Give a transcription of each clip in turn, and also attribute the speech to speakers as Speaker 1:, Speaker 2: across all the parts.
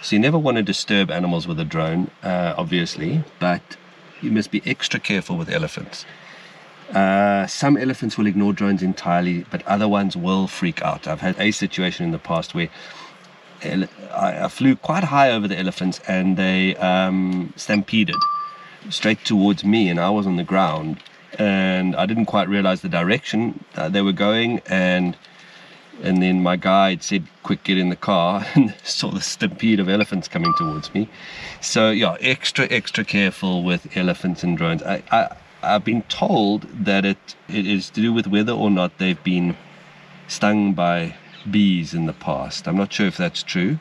Speaker 1: So you never want to disturb animals with a drone, obviously, but you must be extra careful with elephants. Some elephants will ignore drones entirely, but other ones will freak out. I've had a situation in the past where I flew quite high over the elephants and they stampeded straight towards me, and I was on the ground and I didn't quite realize the direction they were going, and then my guide said, quick, get in the car, and saw the stampede of elephants coming towards me. So yeah, extra careful with elephants and drones. I've been told that it is to do with whether or not they've been stung by bees in the past. I'm not sure if that's true,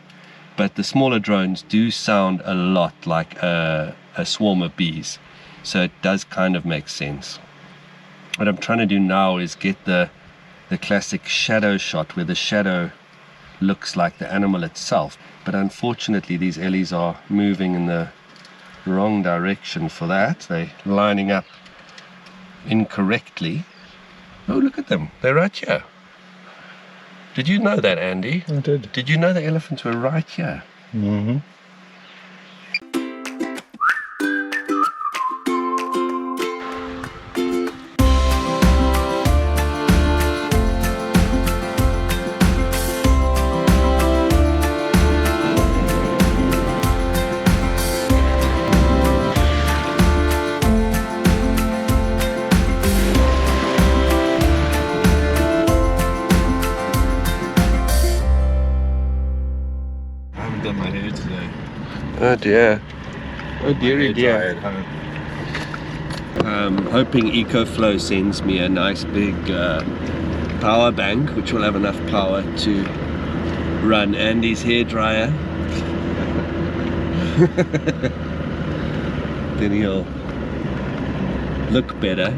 Speaker 1: but the smaller drones do sound a lot like a swarm of bees. So it does kind of make sense. What I'm trying to do now is get the classic shadow shot where the shadow looks like the animal itself. But unfortunately, these ellies are moving in the wrong direction for that. They're lining up incorrectly. Oh, look at them. They're right here. Did you know that, Andy?
Speaker 2: I did.
Speaker 1: Did you know the elephants were right here?
Speaker 2: Mm-hmm. Done my hair today.
Speaker 1: Oh dear. Oh dearie dear.
Speaker 2: Home.
Speaker 1: Hoping EcoFlow sends me a nice big power bank, which will have enough power to run Andy's hairdryer. Then he'll look better.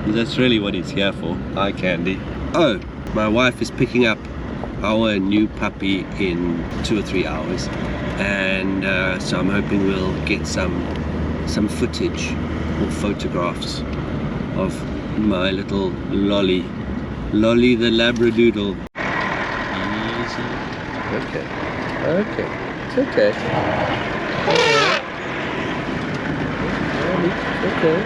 Speaker 1: That's really what he's here for. Hi, Candy. Oh, my wife is picking up our new puppy in 2 or 3 hours, and so I'm hoping we'll get some footage or photographs of my little Lolly the Labradoodle. Easy. Okay, it's okay. It's okay.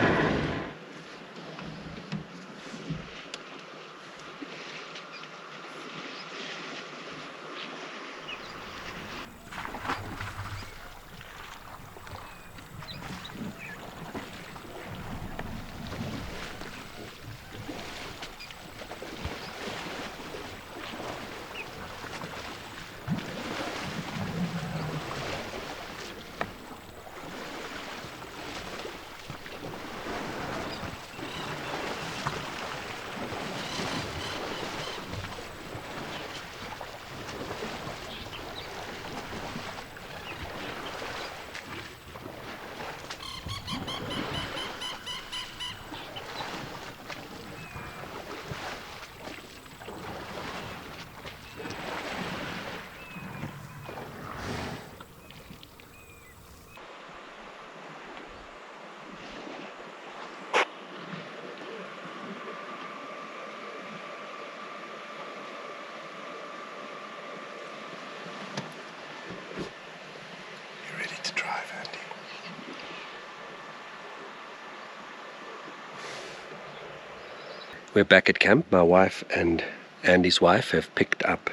Speaker 1: We're back at camp. My wife and Andy's wife have picked up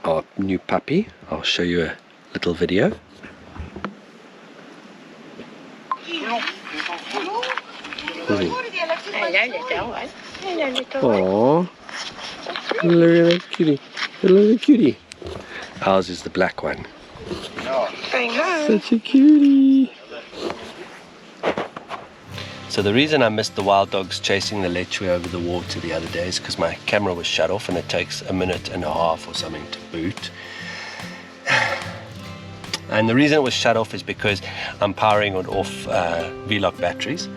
Speaker 1: our new puppy. I'll show you a little video. Aww, look at that kitty. Look at the cutie. Ours is the black one. Such a cutie. So the reason I missed the wild dogs chasing the lechwe over the water the other day is because my camera was shut off, and it takes 1.5 minutes or something to boot. And the reason it was shut off is because I'm powering it off V-Lock batteries.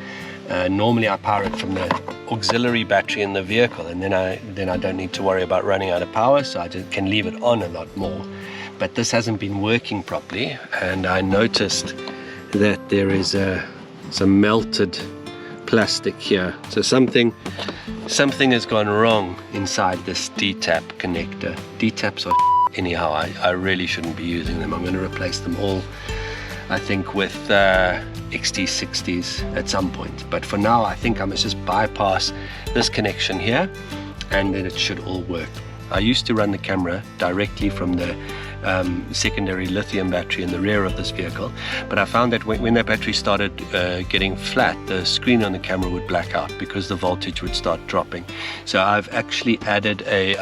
Speaker 1: Normally I power it from the auxiliary battery in the vehicle, and then I don't need to worry about running out of power, so I just can leave it on a lot more. But this hasn't been working properly, and I noticed that there is some melted plastic here. So something has gone wrong inside this D-tap connector. D-taps are anyhow, I really shouldn't be using them. I'm going to replace them all, I think, with XT60s at some point. But for now, I think I must just bypass this connection here, and then it should all work. I used to run the camera directly from the secondary lithium battery in the rear of this vehicle, but I found that when that battery started getting flat, the screen on the camera would black out because the voltage would start dropping. So I've actually added a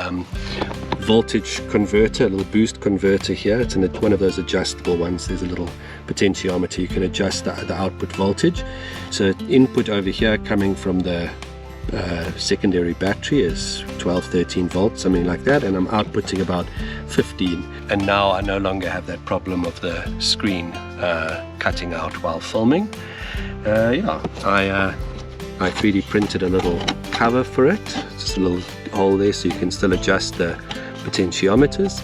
Speaker 1: voltage converter, a little boost converter here. It's in one of those adjustable ones. There's a little potentiometer. You can adjust the output voltage. So input over here coming from the secondary battery is 12-13 volts, something like that, and I'm outputting about 15, and now I no longer have that problem of the screen cutting out while filming. Yeah, I 3D printed a little cover for it, just a little hole there so you can still adjust the potentiometers,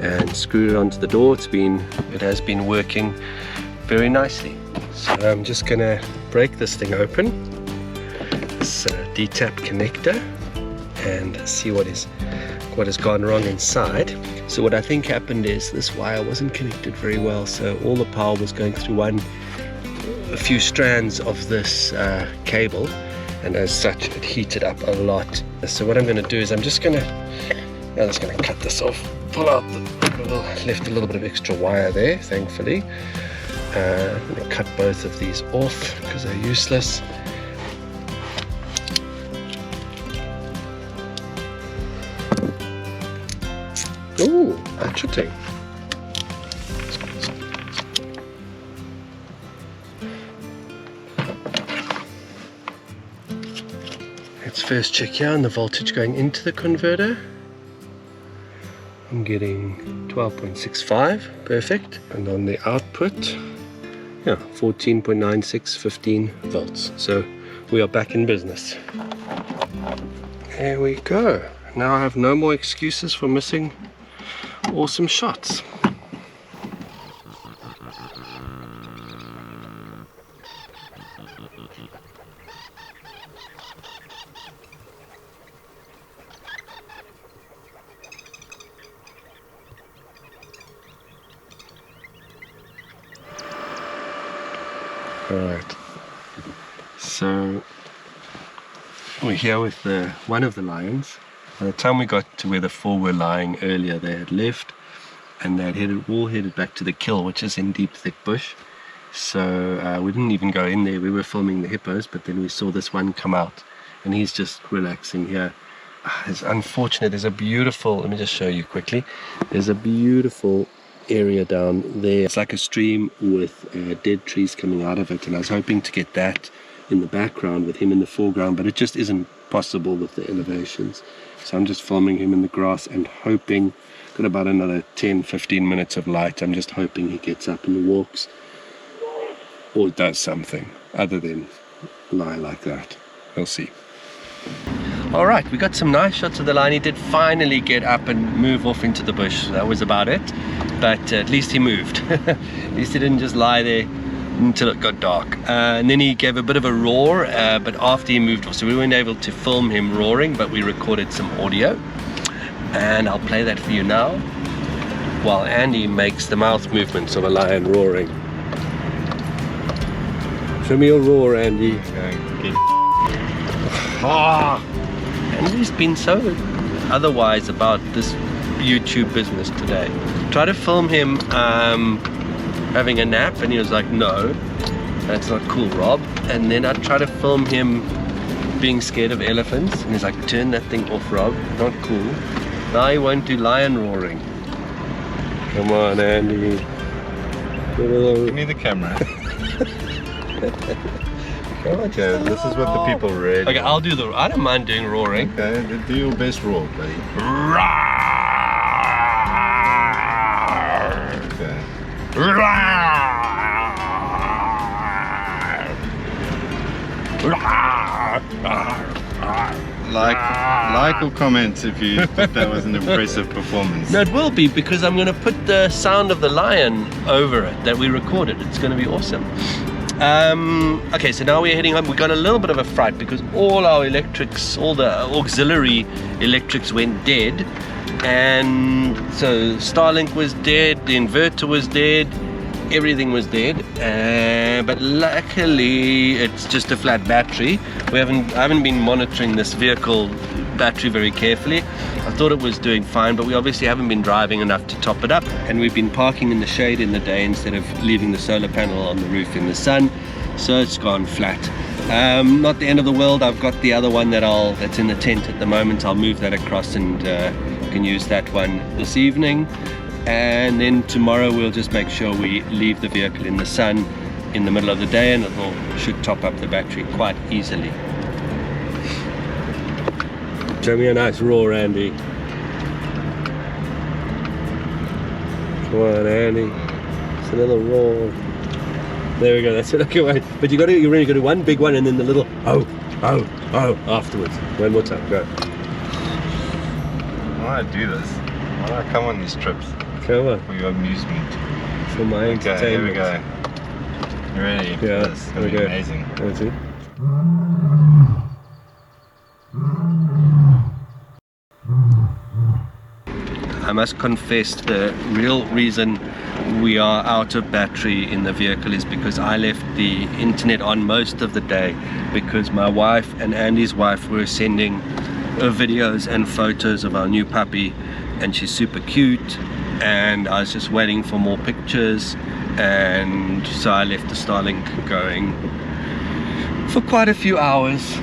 Speaker 1: and screwed it onto the door. It has been working very nicely. So I'm just gonna break this thing open, this D-tap connector, and see what has gone wrong inside. So what I think happened is this wire wasn't connected very well, so all the power was going through a few strands of this cable, and as such it heated up a lot. So what I'm going to do is I'm just going to cut this off, pull out left a little bit of extra wire there, thankfully. I'm going to cut both of these off because they're useless. Ooh, interesting. Let's first check here on the voltage going into the converter. I'm getting 12.65, perfect. And on the output, yeah, 14.96, 15 volts. So we are back in business. There we go. Now I have no more excuses for missing awesome shots. Alright, so we're here with one of the lions. By the time we got to where the four were lying earlier, they had left, and they had all headed back to the kill, which is in deep thick bush. So we didn't even go in there. We were filming the hippos, but then we saw this one come out, and he's just relaxing here. It's unfortunate. There's a beautiful, let me just show you quickly. There's a beautiful area down there. It's like a stream with dead trees coming out of it, and I was hoping to get that in the background with him in the foreground, but it just isn't possible with the elevations. So I'm just filming him in the grass and hoping, got about another 10-15 minutes of light. I'm just hoping he gets up and walks or does something other than lie like that. We'll see. Alright, we got some nice shots of the lion. He did finally get up and move off into the bush. That was about it, but at least he moved. At least he didn't just lie there until it got dark, and then he gave a bit of a roar, but after he moved off, so we weren't able to film him roaring, but we recorded some audio, and I'll play that for you now while Andy makes the mouth movements of a lion roaring. Show me your roar, Andy. Andy's been so otherwise about this YouTube business today. Try to film him having a nap, and he was like, no, that's not cool, Rob. And then I try to film him being scared of elephants, and he's like, turn that thing off, Rob, not cool. Now he won't do lion roaring. Come on, Andy.
Speaker 2: Give me the camera. Okay, this is what the people read.
Speaker 1: Okay, I don't mind doing roaring.
Speaker 2: Okay, do your best roar, buddy. Okay. Like or comment if you think that was an impressive performance.
Speaker 1: No, it will be, because I'm going to put the sound of the lion over it that we recorded. It's going to be awesome. Okay, so now we're heading home. We got a little bit of a fright because all our electrics, all the auxiliary electrics went dead. And so Starlink was dead, the inverter was dead, everything was dead, but luckily it's just a flat battery. I haven't been monitoring this vehicle battery very carefully. I thought it was doing fine, but we obviously haven't been driving enough to top it up, and we've been parking in the shade in the day instead of leaving the solar panel on the roof in the sun, so it's gone flat. Not the end of the world. I've got the other one that's in the tent at the moment. I'll move that across and can use that one this evening, and then tomorrow we'll just make sure we leave the vehicle in the sun in the middle of the day, and it should top up the battery quite easily. Show me a nice roar, Andy. Come on, Andy. It's another roar. There we go. That's it. Okay, wait. But you really got to do one big one and then the little oh afterwards. One more time. Go.
Speaker 2: Why do I do this? Why do I come on these trips?
Speaker 1: Come on.
Speaker 2: For your amusement.
Speaker 1: For my entertainment.
Speaker 2: Okay, here we go. You ready?
Speaker 1: Yeah.
Speaker 2: This is going to be amazing.
Speaker 1: That's it. I must confess, the real reason we are out of battery in the vehicle is because I left the internet on most of the day, because my wife and Andy's wife were sending videos and photos of our new puppy, and she's super cute, and I was just waiting for more pictures, and so I left the Starlink going for quite a few hours.